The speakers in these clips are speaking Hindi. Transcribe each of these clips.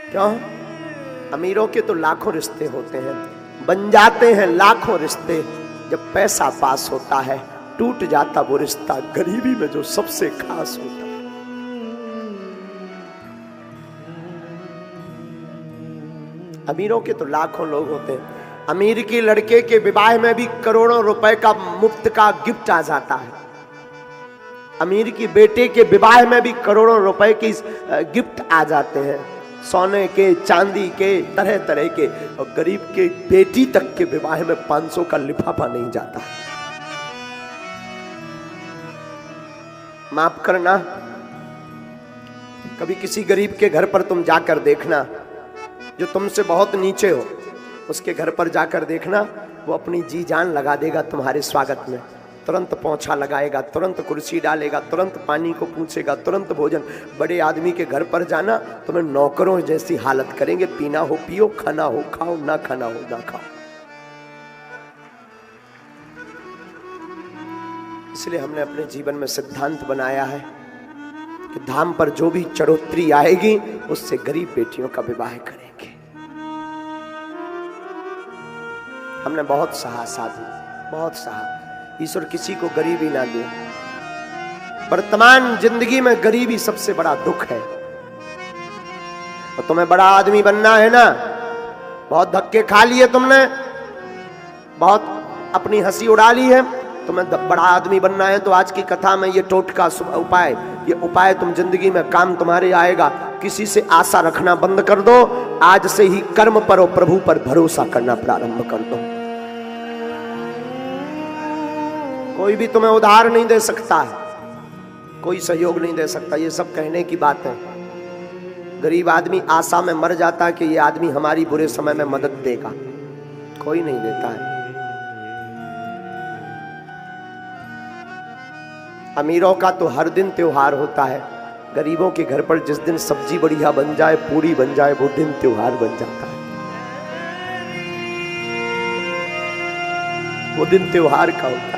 क्यों? अमीरों के तो लाखों रिश्ते होते हैं, बन जाते हैं लाखों रिश्ते। जब पैसा पास होता है टूट जाता वो रिश्ता गरीबी में जो सबसे खास होता है। अमीरों के तो लाखों लोग होते हैं। अमीर के लड़के के विवाह में भी करोड़ों रुपए का मुफ्त का गिफ्ट आ जाता है। अमीर की बेटे के विवाह में भी करोड़ों रुपए की गिफ्ट आ जाते हैं, सोने के, चांदी के, तरह तरह के। और गरीब के बेटी तक के विवाह में 500 का लिफाफा नहीं जाता। माफ करना, कभी किसी गरीब के घर पर तुम जाकर देखना, जो तुमसे बहुत नीचे हो, उसके घर पर जाकर देखना, वो अपनी जी जान लगा देगा तुम्हारे स्वागत में। तुरंत पोंछा लगाएगा, तुरंत कुर्सी डालेगा, तुरंत पानी को पूछेगा, तुरंत भोजन। बड़े आदमी के घर पर जाना, तुम्हें नौकरों जैसी हालत करेंगे। पीना हो पियो, खाना हो खाओ, ना खाना हो ना खाओ। इसलिए हमने अपने जीवन में सिद्धांत बनाया है कि धाम पर जो भी चढ़ोतरी आएगी उससे गरीब बेटियों का विवाह करेंगे। हमने बहुत सहा साधु, बहुत सहा। ईश्वर किसी को गरीबी ना दे। वर्तमान जिंदगी में गरीबी सबसे बड़ा दुख है। और तुम्हें बड़ा आदमी बनना है ना, बहुत धक्के खा लिए तुमने, बहुत अपनी हंसी उड़ा ली है। तुम्हें बड़ा आदमी बनना है तो आज की कथा में ये टोटका उपाय, ये उपाय तुम जिंदगी में काम तुम्हारे आएगा। किसी से आशा रखना बंद कर दो। आज से ही कर्म पर और प्रभु पर भरोसा करना प्रारंभ कर दो। कोई भी तुम्हें उधार नहीं दे सकता है, कोई सहयोग नहीं दे सकता। ये सब कहने की बात है। गरीब आदमी आशा में मर जाता है कि ये आदमी हमारी बुरे समय में मदद देगा, कोई नहीं देता है। अमीरों का तो हर दिन त्योहार होता है, गरीबों के घर पर जिस दिन सब्जी बढ़िया बन जाए, पूरी बन जाए, वो दिन त्योहार बन जाता है। वो दिन त्योहार का होता है।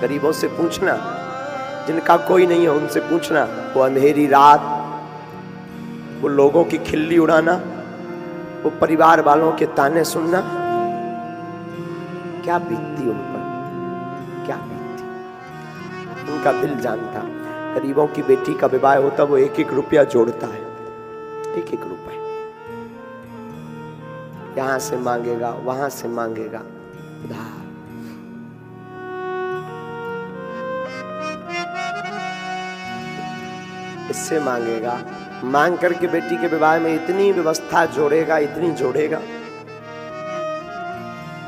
गरीबों से पूछना, जिनका कोई नहीं है उनसे पूछना, वो अंधेरी रात, वो लोगों की खिल्ली उड़ाना, वो परिवार वालों के ताने सुनना, क्या बीतती उन पर, क्या बीतती। उनका दिल जानता। गरीबों की बेटी का विवाह होता, वो एक एक रुपया जोड़ता है, एक एक रुपया। यहां से मांगेगा, वहां से मांगेगा, उधार। इससे मांगेगा, मांग करके बेटी के विवाह में इतनी व्यवस्था जोड़ेगा, इतनी जोड़ेगा,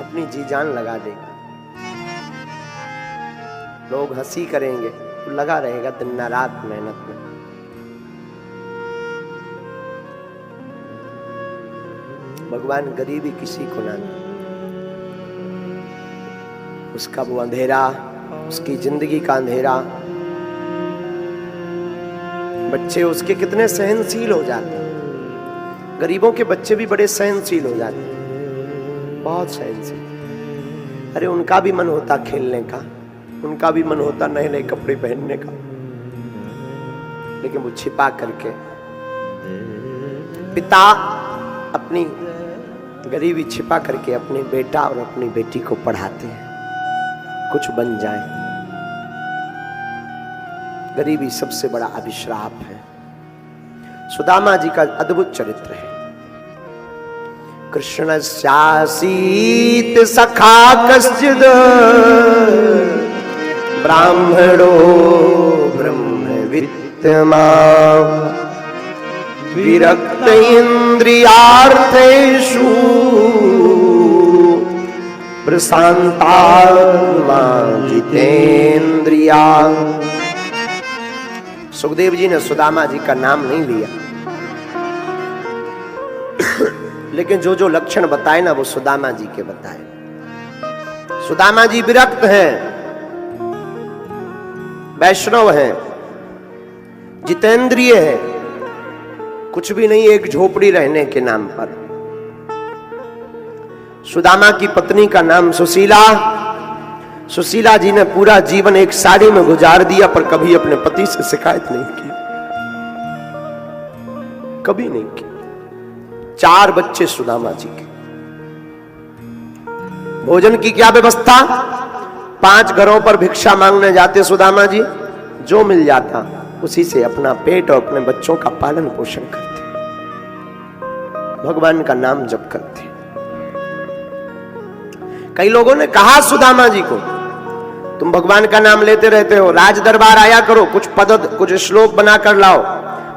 अपनी जी जान लगा देगा। लोग हंसी करेंगे, तो लगा रहेगा दिन रात मेहनत में। भगवान गरीबी किसी को ना दे। उसका वो अंधेरा, उसकी जिंदगी का अंधेरा। बच्चे उसके कितने सहनशील हो जाते हैं। गरीबों के बच्चे भी बड़े सहनशील हो जाते हैं, बहुत सहनशील। अरे उनका भी मन होता खेलने का, उनका भी मन होता नए नए कपड़े पहनने का, लेकिन वो छिपा करके, पिता अपनी गरीबी छिपा करके अपने बेटा और अपनी बेटी को पढ़ाते हैं, कुछ बन जाए। गरीबी सबसे बड़ा अभिश्राप है। सुदामा जी का अद्भुत चरित्र है। कृष्ण स्यासीत सखा कश्चिद ब्राह्मणो ब्रह्मवित्तमा विरक्त इंद्रियार्थेषु प्रशांतात्मा जितेन्द्रिया। सुखदेव जी ने सुदामा जी का नाम नहीं लिया, लेकिन जो जो लक्षण बताए ना वो सुदामा जी के बताए। सुदामा जी विरक्त हैं, वैष्णव हैं, जितेंद्रिय हैं, कुछ भी नहीं, एक झोपड़ी रहने के नाम पर। सुदामा की पत्नी का नाम सुशीला। सुशीला जी ने पूरा जीवन एक साड़ी में गुजार दिया, पर कभी अपने पति से शिकायत नहीं की, कभी नहीं की। 4 बच्चे सुदामा जी के। भोजन की क्या व्यवस्था? 5 घरों पर भिक्षा मांगने जाते सुदामा जी, जो मिल जाता उसी से अपना पेट और अपने बच्चों का पालन पोषण करते, भगवान का नाम जप करते। कई लोगों ने कहा सुदामा जी को, तुम भगवान का नाम लेते रहते हो, राज दरबार आया करो, कुछ पद कुछ श्लोक बना कर लाओ,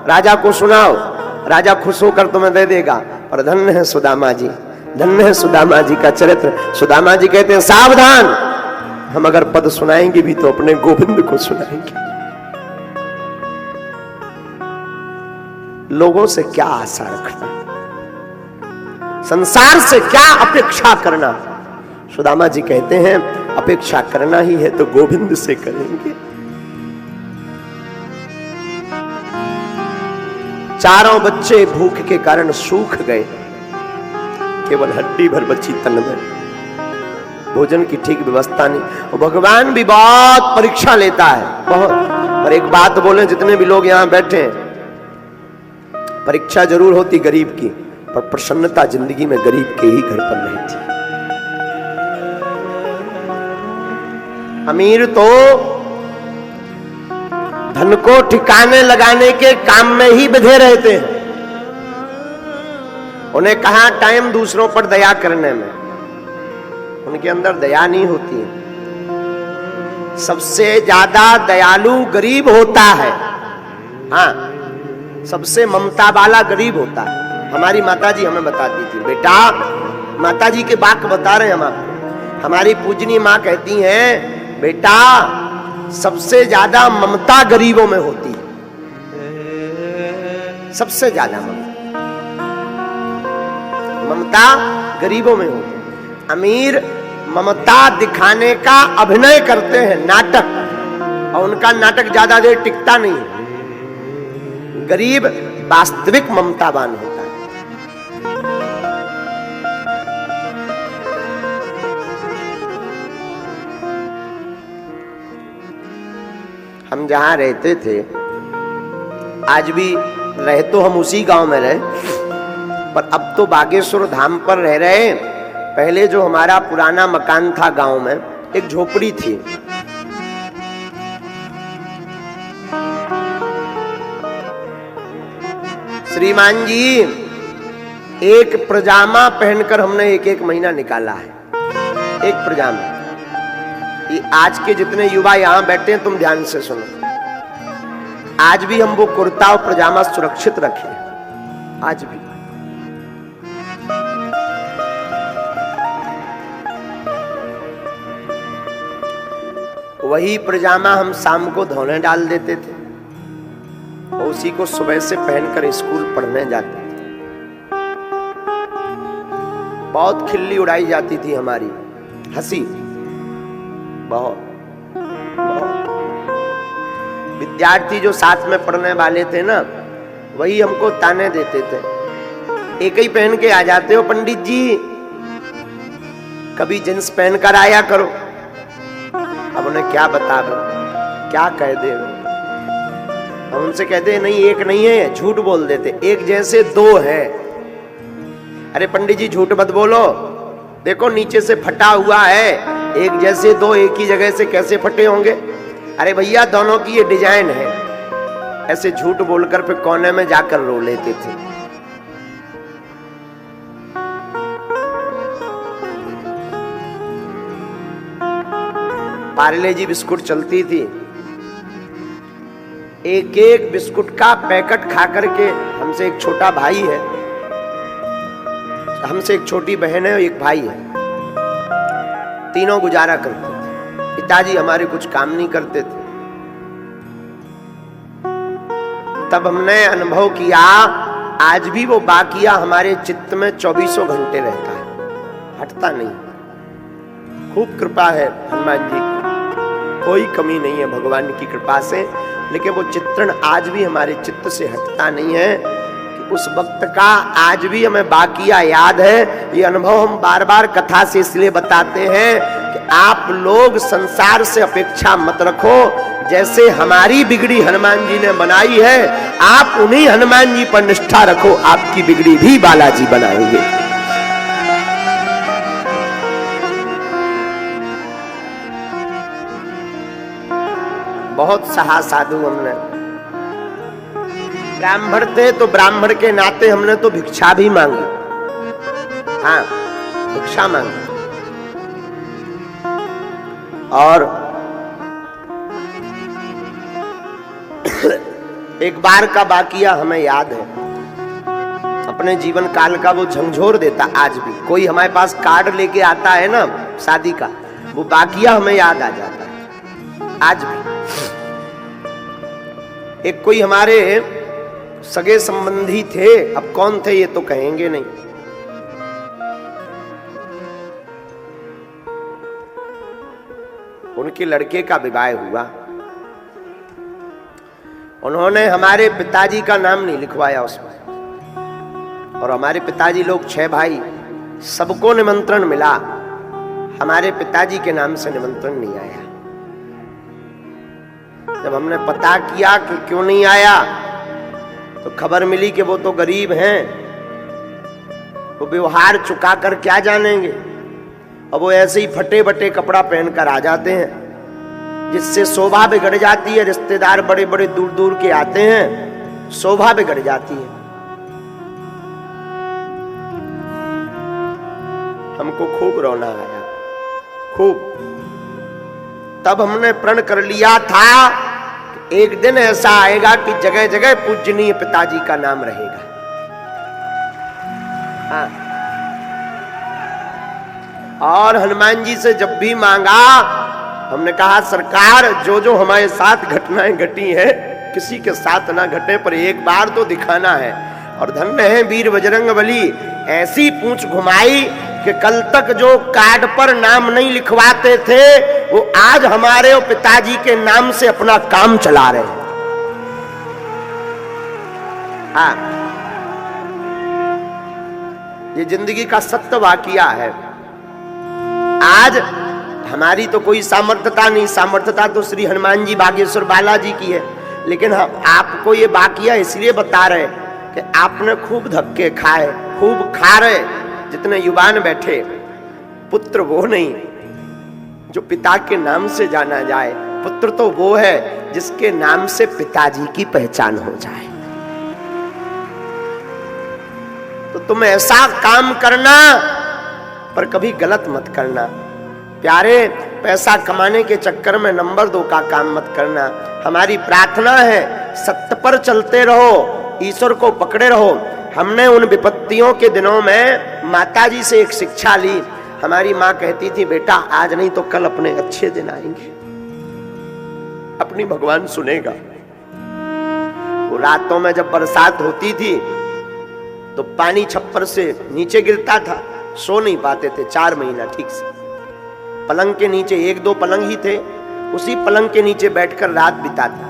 राजा को सुनाओ, राजा खुश होकर तुम्हें दे देगा। पर धन्य है सुदामा जी, धन्य है सुदामा जी का चरित्र। सुदामा जी कहते हैं सावधान, हम अगर पद सुनाएंगे भी तो अपने गोविंद को सुनाएंगे। लोगों से क्या आशा रखना, संसार से क्या अपेक्षा करना। सुदामा जी कहते हैं अपेक्षा करना ही है तो गोविंद से करेंगे। 4 बच्चे भूख के कारण सूख गए, केवल हड्डी भर बची तन में, भोजन की ठीक व्यवस्था नहीं। और भगवान भी बहुत परीक्षा लेता है, बहुत। पर एक बात बोले, जितने भी लोग यहां बैठे हैं, परीक्षा जरूर होती गरीब की, पर प्रसन्नता जिंदगी में गरीब के ही घर पर नहीं थी। अमीर तो धन को ठिकाने लगाने के काम में ही बंधे रहते हैं। उन्हें कहां टाइम दूसरों पर दया करने में, उनके अंदर दया नहीं होती है। सबसे ज्यादा दयालु गरीब होता है। हाँ, सबसे ममता वाला गरीब होता है। हमारी माताजी हमें बताती थी, बेटा, माताजी के बात बता रहे हैं हम आपको। हमारी पूजनी माँ कहती हैं, बेटा, सबसे ज्यादा ममता गरीबों में होती है, सबसे ज्यादा ममता गरीबों में होती है। अमीर ममता दिखाने का अभिनय करते हैं, नाटक, और उनका नाटक ज्यादा देर टिकता नहीं है। गरीब वास्तविक ममतावान होता है। हम जहां रहते थे, आज भी रहे तो हम उसी गांव में रहे, पर अब तो बागेश्वर धाम पर रह रहे हैं। पहले जो हमारा पुराना मकान था गांव में, एक झोपड़ी थी। श्रीमान जी, एक पजामा पहनकर हमने 1 महीना निकाला है, एक पजामा। ये आज के जितने युवा यहां बैठे हैं, तुम ध्यान से सुनो, आज भी हम वो कुर्ता और पजामा सुरक्षित रखे, आज भी। वही पजामा हम शाम को धोने डाल देते थे, और उसी को सुबह से पहनकर स्कूल पढ़ने जाते थे। बहुत खिल्ली उड़ाई जाती थी हमारी, हंसी बहुत बहुत। विद्यार्थी जो साथ में पढ़ने वाले थे ना, वही हमको ताने देते थे, एक ही पहन के आ जाते हो पंडित जी, कभी जींस पहनकर आया करो। अब उन्हें क्या बता दो, क्या कह दे। हम उनसे कहते नहीं, एक नहीं है, झूठ बोल देते, एक जैसे 2 है। अरे पंडित जी झूठ मत बोलो, देखो नीचे से फटा हुआ है, एक जैसे 2 एक ही जगह से कैसे फटे होंगे। अरे भैया, दोनों की ये डिजाइन है। ऐसे झूठ बोलकर फिर कोने में जाकर रो लेते थे। पार्ले जी बिस्कुट चलती थी, एक बिस्कुट का पैकेट खा करके, हमसे एक छोटा भाई है, हमसे एक छोटी बहन है और एक भाई है, तीनों गुजारा करते थे। पिताजी हमारे कुछ काम नहीं करते थे। तब हमने अनुभव किया, आज भी वो बाकिया हमारे चित्त में 24 घंटे रहता है, हटता नहीं। खूब कृपा है हनुमान जी की, कोई कमी नहीं है भगवान की कृपा से, लेकिन वो चित्रण आज भी हमारे चित्त से हटता नहीं है कि उस वक्त का आज भी हमें बाकिया याद है। ये अनुभव हम बार बार कथा से इसलिए बताते हैं कि आप लोग संसार से अपेक्षा मत रखो, जैसे हमारी बिगड़ी हनुमान जी ने बनाई है, आप उन्हीं हनुमान जी पर निष्ठा रखो, आपकी बिगड़ी भी बालाजी बनाएंगे। बहुत सहा साधु हमने, ब्राह्मण थे तो ब्राह्मण के नाते हमने तो भिक्षा भी मांगी। हाँ, भिक्षा मांगी। और एक बार का वाकया हमें याद है, अपने जीवन काल का, वो झंझोर देता आज भी। कोई हमारे पास कार्ड लेके आता है ना शादी का, वो वाकया हमें याद आ जाता है आज भी। एक कोई हमारे सगे संबंधी थे, अब कौन थे ये तो कहेंगे नहीं, उनके लड़के का विवाह हुआ। उन्होंने हमारे पिताजी का नाम नहीं लिखवाया उसमें, और हमारे पिताजी लोग 6 भाई, सबको निमंत्रण मिला, हमारे पिताजी के नाम से निमंत्रण नहीं आया। जब हमने पता किया कि क्यों नहीं आया, तो खबर मिली कि वो तो गरीब हैं, वो व्यवहार चुका कर क्या जानेंगे, और वो ऐसे ही फटे बटे कपड़ा पहनकर आ जाते हैं, जिससे शोभा बिगड़ जाती है। रिश्तेदार बड़े बड़े दूर दूर के आते हैं, शोभा बिगड़ जाती है। हमको खूब रोना आया, खूब। तब हमने प्रण कर लिया था कि एक दिन ऐसा आएगा कि जगह जगह पूजनीय पिताजी का नाम रहेगा। हाँ। और हनुमान जी से जब भी मांगा, हमने कहा सरकार, जो जो हमारे साथ घटनाएं घटी है, किसी के साथ ना घटे, पर एक बार तो दिखाना है। और धन्य है वीर बजरंगबली, ऐसी पूंछ घुमाई कि कल तक जो कार्ड पर नाम नहीं लिखवाते थे, वो आज हमारे पिताजी के नाम से अपना काम चला रहे हैं। हाँ, ये जिंदगी का सत्य वाकया है। आज हमारी तो कोई सामर्थ्यता नहीं, सामर्थ्यता तो श्री हनुमान जी बागेश्वर बालाजी की है, लेकिन हम आपको ये वाकया इसलिए बता रहे कि आपने खूब धक्के खाए, खूब खा रहे। जितने युवान बैठे, पुत्र वो नहीं जो पिता के नाम से जाना जाए, पुत्र तो वो है जिसके नाम से पिताजी की पहचान हो जाए। तो तुम ऐसा काम करना, पर कभी गलत मत करना। प्यारे, पैसा कमाने के चक्कर में नंबर 2 का काम मत करना। हमारी प्रार्थना है सत्य पर चलते रहो, ईश्वर को पकड़े रहो। हमने उन विपत्तियों के दिनों में माताजी से एक शिक्षा ली। हमारी माँ कहती थी, बेटा आज नहीं तो कल अपने अच्छे दिन आएंगे, अपनी भगवान सुनेगा। वो रातों में जब बरसात होती थी तो पानी छप्पर से नीचे गिरता था, सो नहीं पाते थे 4 महीना ठीक से। पलंग के नीचे 1-2 पलंग ही थे, उसी पलंग के नीचे बैठकर रात बिताते।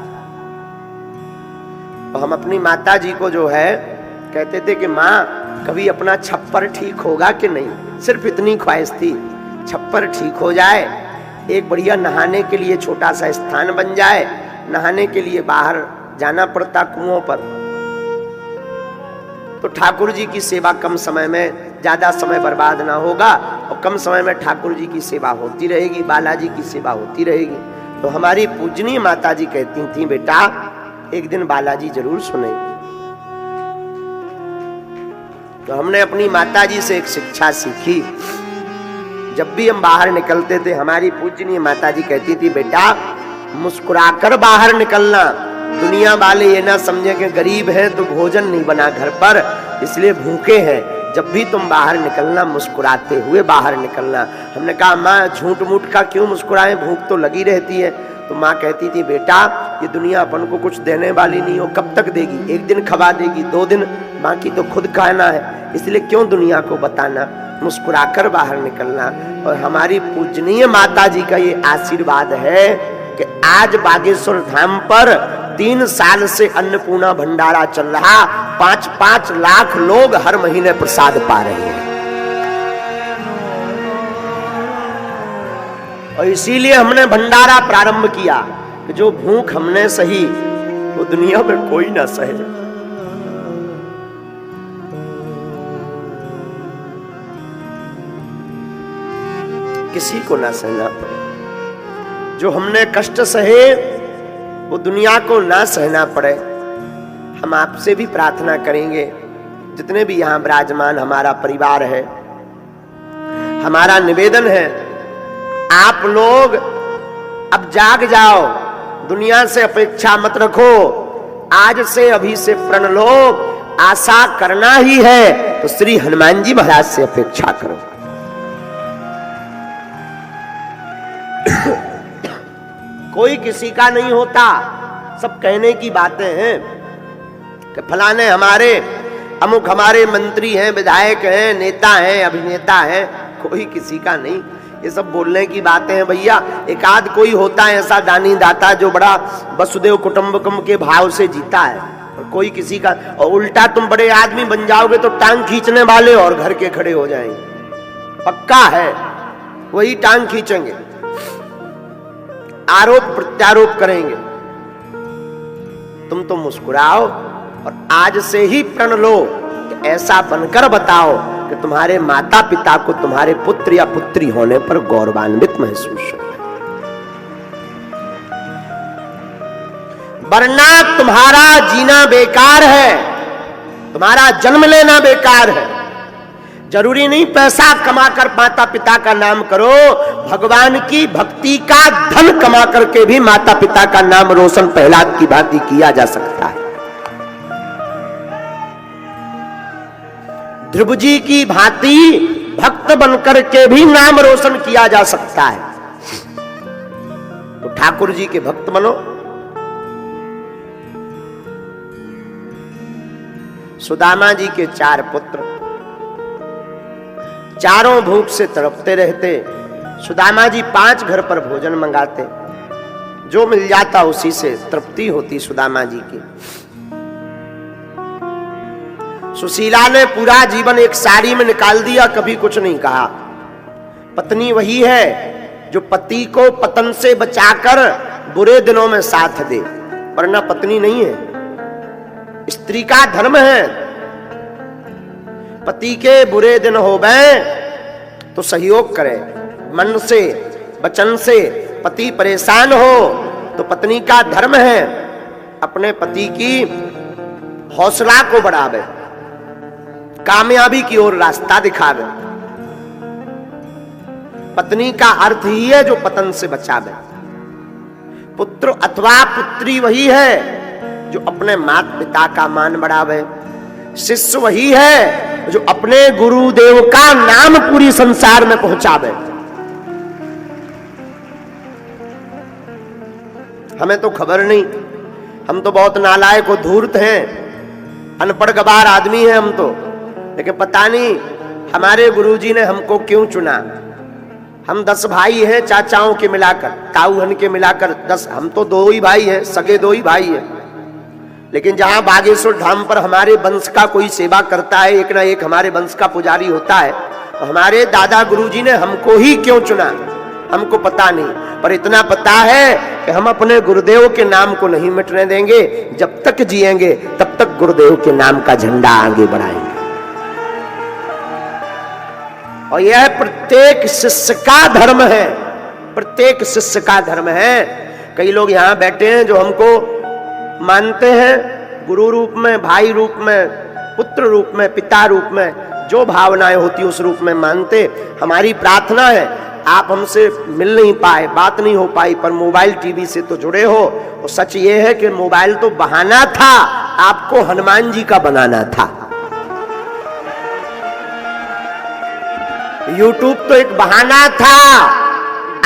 तो हम अपनी माता जी को जो है कहते थे कि माँ कभी अपना छप्पर ठीक होगा कि नहीं। सिर्फ इतनी ख्वाहिश थी, छप्पर ठीक हो जाए, एक बढ़िया नहाने के लिए छोटा सा स्थान बन जाए। नहाने के लिए बाहर जाना पड़ता कुओं पर, तो ठाकुर जी की सेवा कम समय में, ज्यादा समय बर्बाद ना होगा, और कम समय में ठाकुर जी की सेवा होती रहेगी, बालाजी की सेवा होती रहेगी। तो हमारी पूजनीय माता जी कहती थी, बेटा एक दिन बालाजी जरूर सुनेगी। तो हमने अपनी माता जी से एक शिक्षा सीखी। जब भी हम बाहर निकलते थे, हमारी पूजनीय माता जी कहती थी, बेटा मुस्कुराकर बाहर निकलना। दुनिया वाले ये ना समझे कि गरीब हैं तो भोजन नहीं बना घर पर, इसलिए भूखे हैं। जब भी तुम बाहर निकलना, मुस्कुराते हुए बाहर निकलना। हमने कहा, माँ झूठ मूठ का क्यों मुस्कुराएं, भूख तो लगी रहती है। तो माँ कहती थी, बेटा ये दुनिया अपन को कुछ देने वाली नहीं हो, कब तक देगी? एक दिन खवा देगी, 2 दिन, बाकी तो खुद खाना है, इसलिए क्यों दुनिया को बताना, मुस्कुराकर बाहर निकलना। और हमारी पूजनीय माता जी का ये आशीर्वाद है कि आज बागेश्वर धाम पर 3 साल से अन्नपूर्णा भंडारा चल रहा, 5-5 लाख लोग हर महीने प्रसाद पा रहे हैं। और इसीलिए हमने भंडारा प्रारंभ किया कि जो भूख हमने सही वो दुनिया में कोई ना सहे। किसी को ना सहना पड़े। जो हमने कष्ट सहे वो दुनिया को ना सहना पड़े। हम आपसे भी प्रार्थना करेंगे, जितने भी यहां विराजमान हमारा परिवार है, हमारा निवेदन है, आप लोग अब जाग जाओ, दुनिया से अपेक्षा मत रखो। आज से अभी से प्रण लो, आशा करना ही है तो श्री हनुमान जी महाराज से अपेक्षा करो। कोई किसी का नहीं होता, सब कहने की बातें हैं कि फलाने हमारे अमुक हमारे मंत्री हैं, विधायक हैं, नेता हैं, अभिनेता हैं। कोई किसी का नहीं, ये सब बोलने की बातें हैं भैया। एक आध कोई होता है ऐसा दानी दाता जो बड़ा वसुदेव कुटुंबकम के भाव से जीता है, और कोई किसी का। और उल्टा तुम बड़े आदमी बन जाओगे तो टांग खींचने वाले और घर के खड़े हो जाएंगे। पक्का है, वही टांग खींचेंगे, आरोप प्रत्यारोप करेंगे। तुम तो मुस्कुराओ और आज से ही प्रण लो कि ऐसा बनकर बताओ कि तुम्हारे माता पिता को तुम्हारे पुत्र या पुत्री होने पर गौरवान्वित महसूस हो, वरना तुम्हारा जीना बेकार है, तुम्हारा जन्म लेना बेकार है। जरूरी नहीं पैसा कमाकर माता पिता का नाम करो, भगवान की भक्ति का धन कमा करके भी माता पिता का नाम रोशन प्रहलाद की भांति किया जा सकता है। ध्रुव जी की भांति भक्त बनकर के भी नाम रोशन किया जा सकता है। तो ठाकुर जी के भक्त बनो। सुदामा जी के 4 पुत्र, चारों भूख से तड़पते रहते। सुदामा जी 5 घर पर भोजन मंगाते, जो मिल जाता उसी से तृप्ति होती सुदामा जी की। सुशीला ने पूरा जीवन एक साड़ी में निकाल दिया, कभी कुछ नहीं कहा। पत्नी वही है जो पति को पतन से बचाकर बुरे दिनों में साथ दे, वरना पत्नी नहीं है। स्त्री का धर्म है, पति के बुरे दिन हो गए तो सहयोग करे, मन से वचन से। पति परेशान हो तो पत्नी का धर्म है अपने पति की हौसला को बढ़ावे, कामयाबी की ओर रास्ता दिखावे। पत्नी का अर्थ ही है जो पतन से बचावे। पुत्र अथवा पुत्री वही है जो अपने माता पिता का मान बढ़ावे। शिष्य वही है जो अपने गुरुदेव का नाम पूरी संसार में पहुंचावे। हमें तो खबर नहीं, हम तो बहुत नालायक और धूर्त हैं, अनपढ़ गवार आदमी हैं हम तो। लेकिन पता नहीं हमारे गुरुजी ने हमको क्यों चुना। हम 10 भाई हैं, चाचाओं के मिलाकर, ताऊहन के मिलाकर 10। हम तो 2 ही भाई हैं, सगे 2 ही भाई हैं। लेकिन जहां बागेश्वर धाम पर हमारे वंश का कोई सेवा करता है, एक ना एक हमारे वंश का पुजारी होता है, तो हमारे दादा गुरुजी ने हमको ही क्यों चुना हमको पता नहीं। पर इतना पता है कि हम अपने गुरुदेव के नाम को नहीं मिटने देंगे। जब तक जिएंगे तब तक गुरुदेव के नाम का झंडा आगे बढ़ाएंगे। और यह प्रत्येक शिष्य का धर्म है, प्रत्येक शिष्य का धर्म है। कई लोग यहां बैठे हैं जो हमको मानते हैं गुरु रूप में, भाई रूप में, पुत्र रूप में, पिता रूप में, जो भावनाएं होती उस रूप में मानते। हमारी प्रार्थना है आप हमसे मिल नहीं पाए, बात नहीं हो पाई, पर मोबाइल टीवी से तो जुड़े हो। और सच ये है कि मोबाइल तो बहाना था, आपको हनुमान जी का बनाना था। यूट्यूब तो एक बहाना था,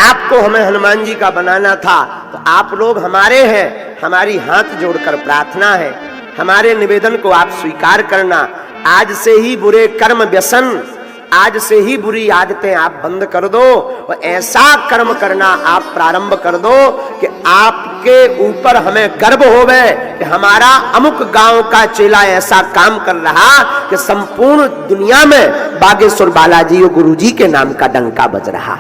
आपको हमें हनुमान जी का बनाना था। तो आप लोग हमारे हैं, हमारी हाथ जोड़कर प्रार्थना है, हमारे निवेदन को आप स्वीकार करना। आज से ही बुरे कर्म व्यसन, आज से ही बुरी आदतें आप बंद कर दो और ऐसा कर्म करना आप प्रारंभ कर दो कि आपके ऊपर हमें गर्व होवे कि हमारा अमुक गांव का चेला ऐसा काम कर रहा कि संपूर्ण दुनिया में बागेश्वर बालाजी और गुरुजी के नाम का डंका बज रहा।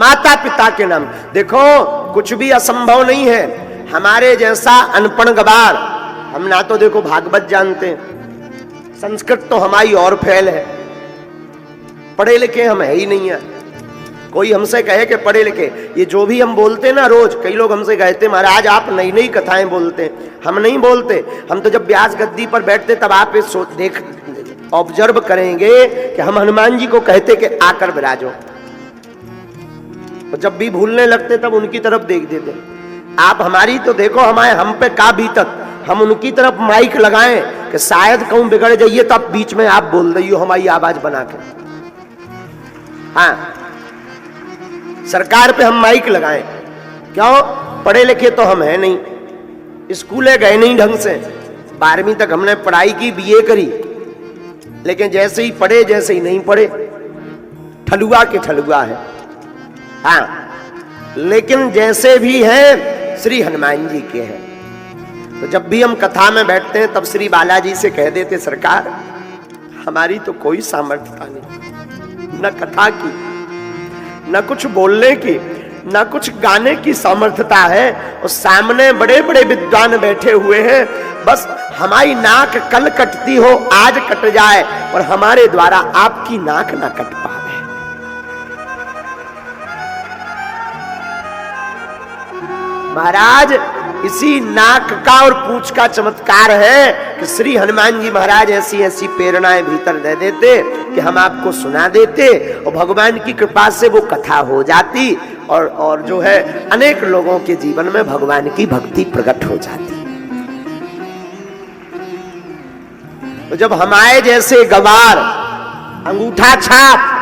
माता पिता के नाम। देखो कुछ भी असंभव नहीं है। हमारे जैसा अनपढ़ गवार, हम ना तो देखो भागवत जानते हैं, संस्कृत तो हमारी और फैल है, पढ़े लिखे हम है ही नहीं है। कोई हमसे कहे कि पढ़े लिखे, ये जो भी हम बोलते हैं ना रोज, कई लोग हमसे कहते महाराज आप नई नई कथाएं बोलते हैं। हम नहीं बोलते, हम तो जब व्यास गद्दी पर बैठते तब आप देख ऑब्जर्व करेंगे कि हम हनुमान जी को कहते कि आकर विराजो, और जब भी भूलने लगते तब उनकी तरफ देख देते। आप हमारी तो देखो, हमारे हम पे का बीतत, हम उनकी तरफ माइक लगाएं कि शायद कहूं बिगड़ जाइए तो आप बीच में आप बोल रही हो हमारी आवाज बना के। हाँ, सरकार पे हम माइक लगाएं, क्यों? पढ़े लिखे तो हम हैं नहीं, स्कूले गए नहीं ढंग से, 12वीं तक हमने पढ़ाई की, बीए करी, लेकिन जैसे ही पढ़े जैसे ही नहीं पढ़े, ठलुआ के ठलुआ है। हाँ, लेकिन जैसे भी हैं श्री हनुमान जी के हैं। तो जब भी हम कथा में बैठते हैं तब श्री बालाजी से कह देते सरकार हमारी तो कोई सामर्थ्यता नहीं, न कथा की, न कुछ बोलने की, न कुछ गाने की सामर्थ्यता है, और सामने बड़े बड़े विद्वान बैठे हुए हैं। बस हमारी नाक कल कटती हो, आज कट जाए, और हमारे द्वारा आपकी नाक ना कट पावे। महाराज इसी नाक का और पूंछ का चमत्कार है कि श्री हनुमान जी महाराज ऐसी ऐसी प्रेरणाएं भीतर दे देते कि हम आपको सुना देते, और भगवान की कृपा से वो कथा हो जाती, और जो है अनेक लोगों के जीवन में भगवान की भक्ति प्रकट हो जाती। तो जब हमारे जैसे गवार अंगूठा छाप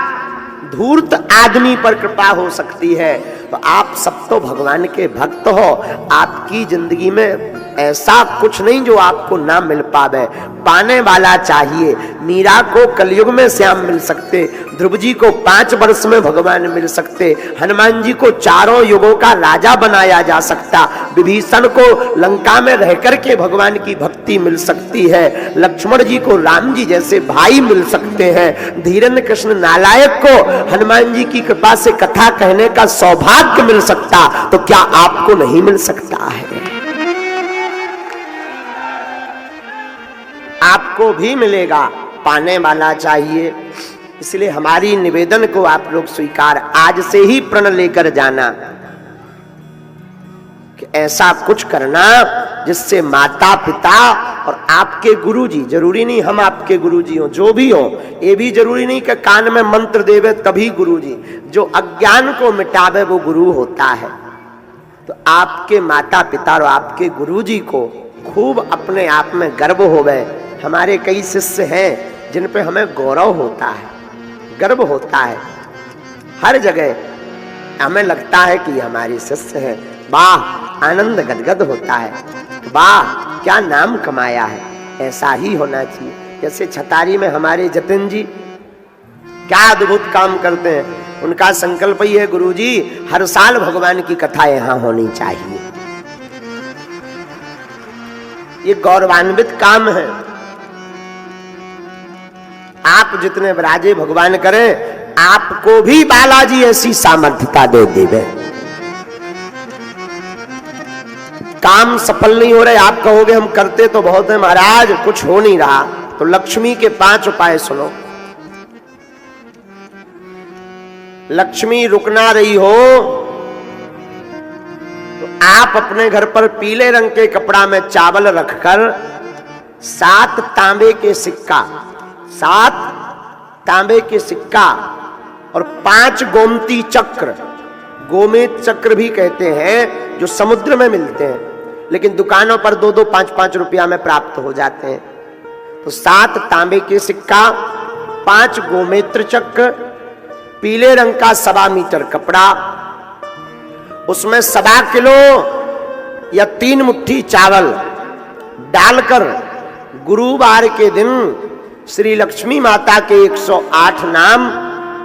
धूर्त आदमी पर कृपा हो सकती है, तो आप सब तो भगवान के भक्त हो। आपकी जिंदगी में ऐसा कुछ नहीं जो आपको ना मिल पावे। पाने वाला चाहिए। मीरा को कलयुग में श्याम मिल सकते, ध्रुव जी को 5 वर्ष में भगवान मिल सकते, हनुमान जी को 4 युगों का राजा बनाया जा सकता, विभीषण को लंका में रह करके भगवान की भक्ति मिल सकती है, लक्ष्मण जी को राम जी जैसे भाई मिल सकते हैं, धीरेन्द्र कृष्ण नालायक को हनुमान जी की कृपा से कथा कहने का सौभाग्य मिल सकता, तो क्या आपको नहीं मिल सकता है? आपको भी मिलेगा। पाने वाला चाहिए। इसलिए हमारी निवेदन को आप लोग स्वीकार आज से ही प्रण लेकर जाना कि ऐसा कुछ करना जिससे माता पिता और आपके गुरुजी, जरूरी नहीं हम आपके गुरुजी हो, जो भी हो, ये भी जरूरी नहीं कि कान में मंत्र देवे तभी गुरुजी, जो अज्ञान को मिटावे वो गुरु होता है। तो आपके माता पिता और आपके गुरुजी को खूब अपने आप में गर्व होवे। हमारे कई शिष्य हैं जिन पे हमें गौरव होता है, गर्व होता है। हर जगह हमें लगता है कि हमारे शिष्य हैं, वाह, आनंद गदगद होता है, वाह क्या नाम कमाया है। ऐसा ही होना चाहिए। जैसे छतारी में हमारे जतिन जी क्या अद्भुत काम करते हैं। उनका संकल्प ही है गुरुजी हर साल भगवान की कथा यहां होनी चाहिए। ये गौरवान्वित काम है। आप जितने विराजे भगवान करें, आपको भी बालाजी ऐसी सामर्थ्यता दे देवे। काम सफल नहीं हो रहे, आप कहोगे हम करते तो बहुत है महाराज, कुछ हो नहीं रहा, तो लक्ष्मी के 5 उपाय सुनो। लक्ष्मी रुक ना रही हो तो आप अपने घर पर पीले रंग के कपड़ा में चावल रखकर 7 तांबे के सिक्का, 7 तांबे के सिक्का और 5 गोमती चक्र, गोमेत चक्र भी कहते हैं, जो समुद्र में मिलते हैं लेकिन दुकानों पर 2-2, 5-5 रुपया में प्राप्त हो जाते हैं। तो 7 तांबे के सिक्का, 5 गोमेत्र चक्र, पीले रंग का 1.25 मीटर कपड़ा, उसमें 1.25 किलो या 3 मुट्ठी चावल डालकर गुरुवार के दिन श्री लक्ष्मी माता के 108 नाम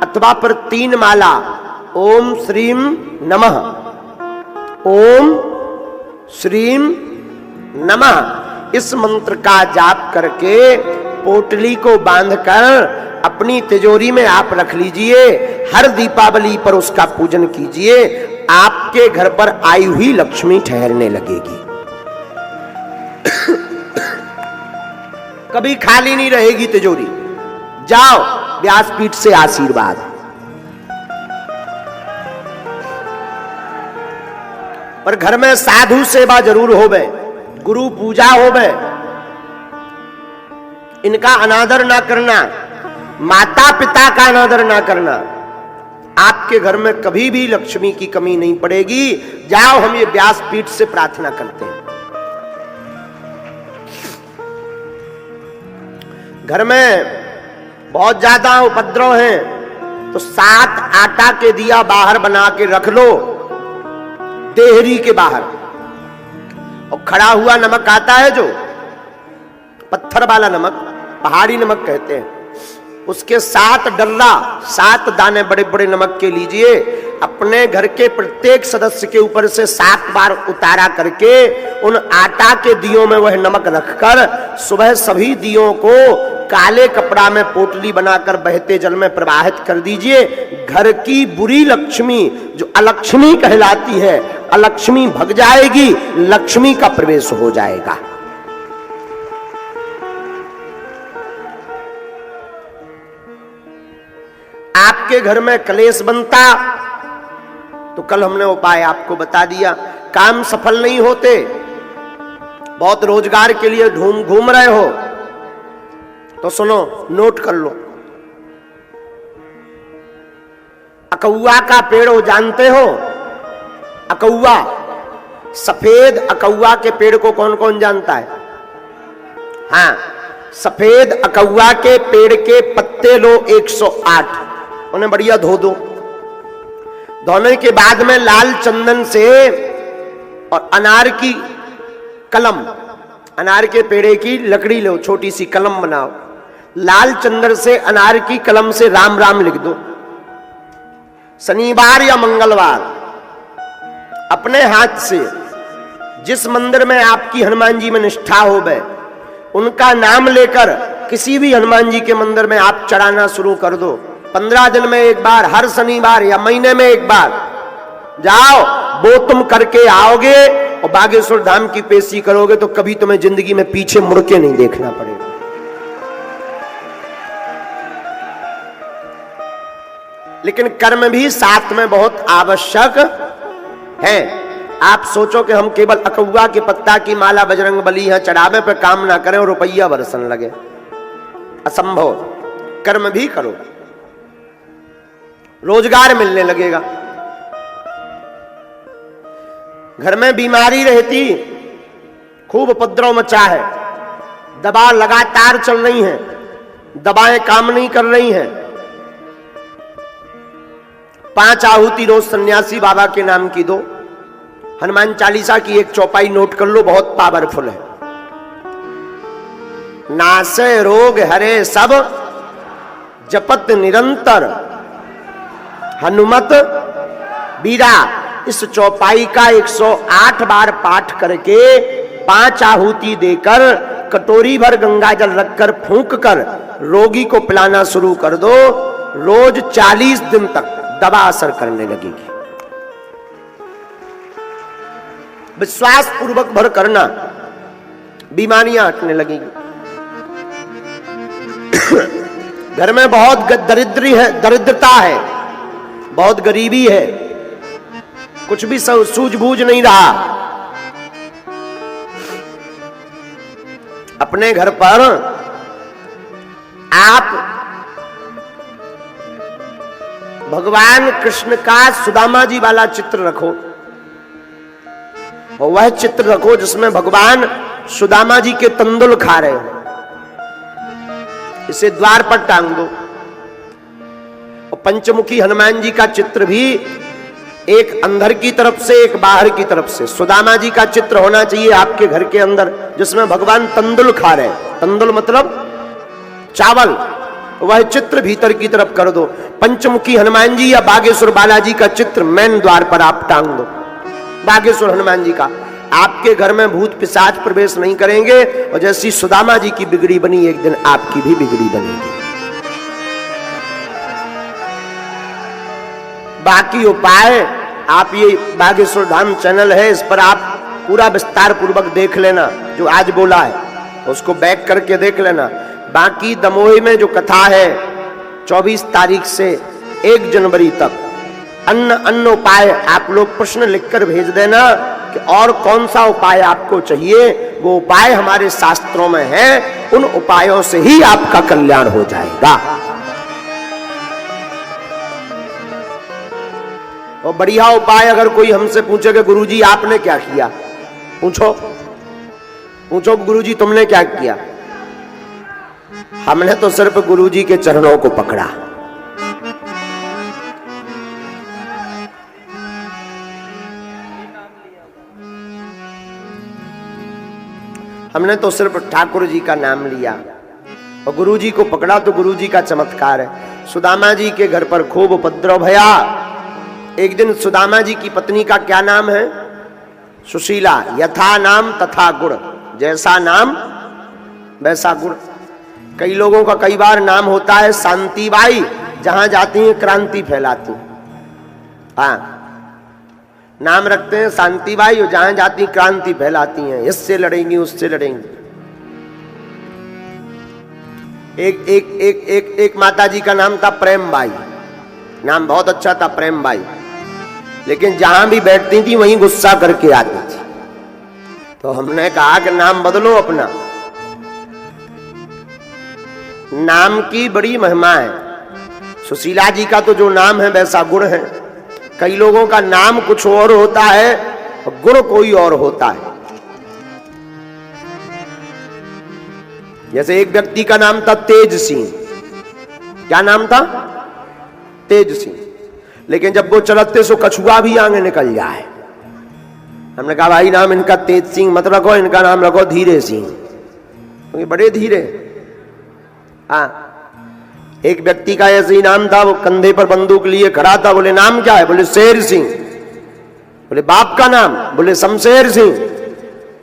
अथवा पर 3 माला ओम श्रीम नमः, ओम श्रीम नमः, इस मंत्र का जाप करके पोटली को बांधकर अपनी तिजोरी में आप रख लीजिए। हर दीपावली पर उसका पूजन कीजिए, आपके घर पर आई हुई लक्ष्मी ठहरने लगेगी। कभी खाली नहीं रहेगी तिजोरी। जाओ व्यासपीठ से आशीर्वाद। पर घर में साधु सेवा जरूर होवे, गुरु पूजा होवे, इनका अनादर ना करना, माता पिता का अनादर ना करना। आपके घर में कभी भी लक्ष्मी की कमी नहीं पड़ेगी। जाओ हम ये व्यासपीठ से प्रार्थना करते हैं। घर में बहुत ज्यादा उपद्रव है तो 7 आटा के दिया बाहर बना के रख लो, देहरी के बाहर। और खड़ा हुआ नमक आता है जो पत्थर वाला नमक, पहाड़ी नमक कहते हैं, उसके 7 डल्ला 7 दाने बड़े बड़े नमक के लीजिए। अपने घर के प्रत्येक सदस्य के ऊपर से 7 बार उतारा करके उन आटा के दियों में वह नमक रखकर सुबह सभी दियों को काले कपड़ा में पोटली बनाकर बहते जल में प्रवाहित कर दीजिए। घर की बुरी लक्ष्मी जो अलक्ष्मी कहलाती है, अलक्ष्मी भग जाएगी, लक्ष्मी का प्रवेश हो जाएगा। आपके घर में कलेश बनता तो कल हमने उपाय आपको बता दिया। काम सफल नहीं होते, बहुत रोजगार के लिए घूम रहे हो तो सुनो, नोट कर लो। अकौआ का पेड़ हो जानते हो? अकौआ, सफेद अकौआ के पेड़ को कौन कौन जानता है? हाँ, सफेद अकौआ के पेड़ के पत्ते लो 108, उन्हें बढ़िया धो दो। धोने के बाद में लाल चंदन से और अनार की कलम, अनार के पेड़े की लकड़ी लो, छोटी सी कलम बनाओ, लाल चंदन से अनार की कलम से राम राम लिख दो। शनिवार या मंगलवार अपने हाथ से जिस मंदिर में आपकी हनुमान जी में निष्ठा हो गए उनका नाम लेकर किसी भी हनुमान जी के मंदिर में आप चढ़ाना शुरू कर दो। 15 दिन में एक बार, हर शनिवार या महीने में एक बार जाओ, वो तुम करके आओगे और बागेश्वर धाम की पेशी करोगे तो कभी तुम्हें जिंदगी में पीछे मुड़ के नहीं देखना पड़ेगा। लेकिन कर्म भी साथ में बहुत आवश्यक है। आप सोचो कि हम केवल अकौआ के पत्ता की माला बजरंग बली है चढ़ावे पे काम ना करें और रुपया बरसन लगे, असंभव। कर्म भी करो, रोजगार मिलने लगेगा। घर में बीमारी रहती, खूब उपद्रव मचा है, दवा लगातार चल रही है, दवाएं काम नहीं कर रही हैं, 5 आहुति रोज सन्यासी बाबा के नाम की दो। हनुमान चालीसा की एक चौपाई नोट कर लो, बहुत पावरफुल है। नासे रोग हरे सब जपत निरंतर हनुमत बीरा। इस चौपाई का 108 बार पाठ करके 5 आहुति देकर कटोरी भर गंगा जल रखकर फूंक कर रोगी को पिलाना शुरू कर दो। रोज 40 दिन तक दवा असर करने लगेगी। विश्वास पूर्वक भर करना, बीमारियां हटने लगेगी। घर में बहुत दरिद्रता है, बहुत गरीबी है, कुछ भी सूझबूझ नहीं रहा। अपने घर पर आप भगवान कृष्ण का सुदामा जी वाला चित्र रखो, और वह चित्र रखो जिसमें भगवान सुदामा जी के तंदुल खा रहे हो, इसे द्वार पर टांग दो। और पंचमुखी हनुमान जी का चित्र भी एक अंदर की तरफ से एक बाहर की तरफ से, सुदामा जी का चित्र होना चाहिए आपके घर के अंदर जिसमें भगवान तंदुल खा रहे हैं। तंदुल मतलब चावल, वह चित्र भीतर की तरफ कर दो। पंचमुखी हनुमान जी या बागेश्वर बालाजी का चित्र मेन द्वार पर आप टांग दो, बागेश्वर हनुमान जी का। आपके घर में भूत पिशाच प्रवेश नहीं करेंगे, और जैसी सुदामा जी की बिगड़ी बनी एक दिन आपकी भी बिगड़ी बनेगी। बाकी उपाय आप ये बागेश्वर धाम चैनल है, इस पर आप पूरा विस्तार पूर्वक देख लेना। जो आज बोला है उसको बैक करके देख लेना। बाकी दमोही में जो कथा है 24 तारीख से 1 जनवरी तक अन्य उपाय आप लोग प्रश्न लिखकर भेज देना कि और कौन सा उपाय आपको चाहिए। वो उपाय हमारे शास्त्रों में है, उन उपायों से ही आपका कल्याण हो जाएगा। और बढ़िया उपाय अगर कोई हमसे पूछे कि गुरुजी आपने क्या किया, पूछो गुरुजी तुमने क्या किया। हमने तो सिर्फ गुरुजी के चरणों को पकड़ा। हमने तो सिर्फ ठाकुर जी का नाम लिया और गुरुजी को पकड़ा, तो गुरुजी का चमत्कार है। सुदामा जी के घर पर खूब उपद्रव भया। एक दिन सुदामा जी की पत्नी का क्या नाम है? सुशीला। यथा नाम तथा गुण, जैसा नाम वैसा गुण। कई लोगों का कई बार नाम होता है शांतिबाई, जहां जाती हैं क्रांति फैलाती। हाँ, नाम रखते हैं शांतिबाई और जहां जाती क्रांति फैलाती हैं, इससे लड़ेंगी उससे लड़ेंगी। एक माता जी का नाम था प्रेमबाई, नाम बहुत अच्छा था प्रेमबाई, लेकिन जहां भी बैठती थी वहीं गुस्सा करके आती थी। तो हमने कहा कि नाम बदलो अपना। नाम की बड़ी महिमा है। सुशीला जी का तो जो नाम है वैसा गुण है। कई लोगों का नाम कुछ और होता है और गुण कोई और होता है। जैसे एक व्यक्ति का नाम था तेज सिंह। क्या नाम था? तेज सिंह। लेकिन जब वो चलते सो कछुआ भी आगे निकल जाए। हमने कहा भाई नाम इनका तेज सिंह मत रखो, इनका नाम रखो धीरे सिंह, क्योंकि बड़े धीरे। हाँ, एक व्यक्ति का ऐसे ही नाम था, वो कंधे पर बंदूक लिए खड़ा था। बोले नाम क्या है? बोले शेर सिंह। बोले बाप का नाम? बोले शमशेर सिंह।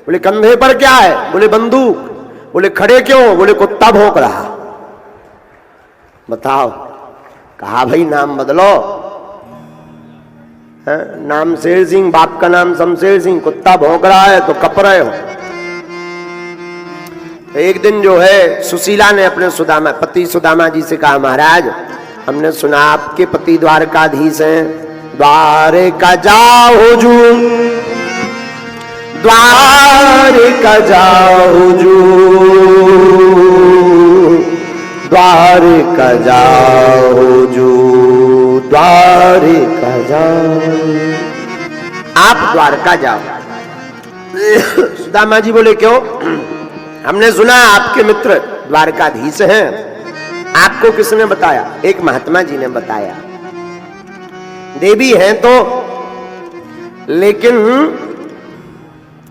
बोले कंधे पर क्या है? बोले बंदूक। बोले खड़े क्यों? बोले कुत्ता भौंक रहा। बताओ। कहा भाई नाम बदलो। नाम शेर सिंह, बाप का नाम शमशेर सिंह, कुत्ता भौंक रहा है तो कप रहे हो। एक दिन जो है सुशीला ने अपने पति सुदामा जी से कहा, महाराज हमने सुना आपके पति द्वारकाधीश हैं, द्वारका जाओ हुजूर, द्वारका जाओ हुजूर, द्वारका जाओ हुजूर, द्वारका जाओ, आप द्वारका जाओ। सुदामा जी बोले क्यों? हमने सुना आपके मित्र द्वारकाधीश हैं। आपको किसने बताया? एक महात्मा जी ने बताया। देवी हैं तो, लेकिन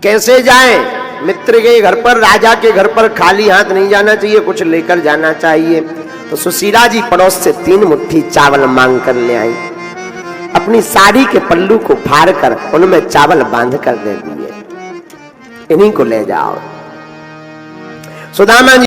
कैसे जाएं? मित्र के घर पर, राजा के घर पर खाली हाथ नहीं जाना चाहिए, कुछ लेकर जाना चाहिए। तो सुशीला जी पड़ोस से 3 मुट्ठी चावल मांग कर ले आई। अपनी साड़ी के पल्लू को फाड़ कर उनमें चावल बांध कर दे दिए, इन्हीं को ले जाओ। सुदामा जी